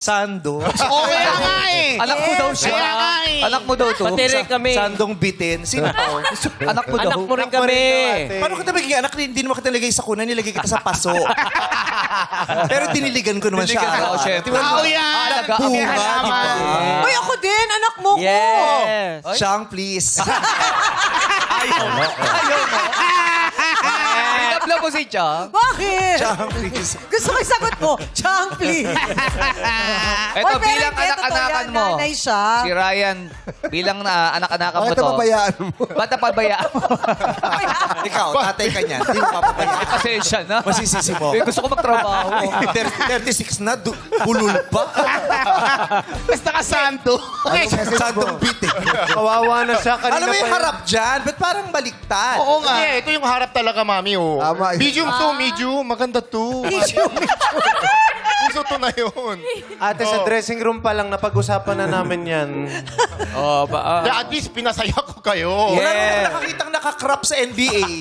Sando. Oo, kaya nga eh. Anak mo daw siya. Kaya nga eh. Anak mo daw to. Pati rin kami. Sandong bitin. Sino to? Anak mo daw. Anak mo rin kami. Paano kita magiging anak? Hindi naman kita nilagay sa kunan, nilagay kita sa paso. Pero diniligan ko naman siya. Oo, syempre. Tao yan. Alagaan. Bunga, Kaya di ba? naman. Uy, ako din, anak mo ko. Yes. Siyang, please. Ayaw mo. Pinabla mo si Chang. Bakit? Siyang, please. Gusto ko yung sagot mo. Chang, please. Ito, Oy, pero bilang hindi, anak-anakan totoo mo. yan, nanay siya. Si Ryan, bilang anak-anakan mo Bakit to. napabayaan mo? Ba't napabayaan mo? Ikaw, tatay ka niyan. Hindi mo papabayaan. Pasensya na. Masisisi mo. Eh, gusto ko magtrabaho. 36 na, bulol pa. Basta ka santo. Sandong bitin. Kawawa na siya. Kanina Alam mo yung pa harap dyan? Ba't parang baliktad? Oo nga. Hindi, ito yung harap talaga, mami. Oh. Tama. Medium to, medium. Maganda to. Puso to na yun. Ate, sa dressing room pa lang, napag-usapan na namin yan. Oh, At least pinasaya ko kayo. Wala naman nakakitang nakakrap sa NBA.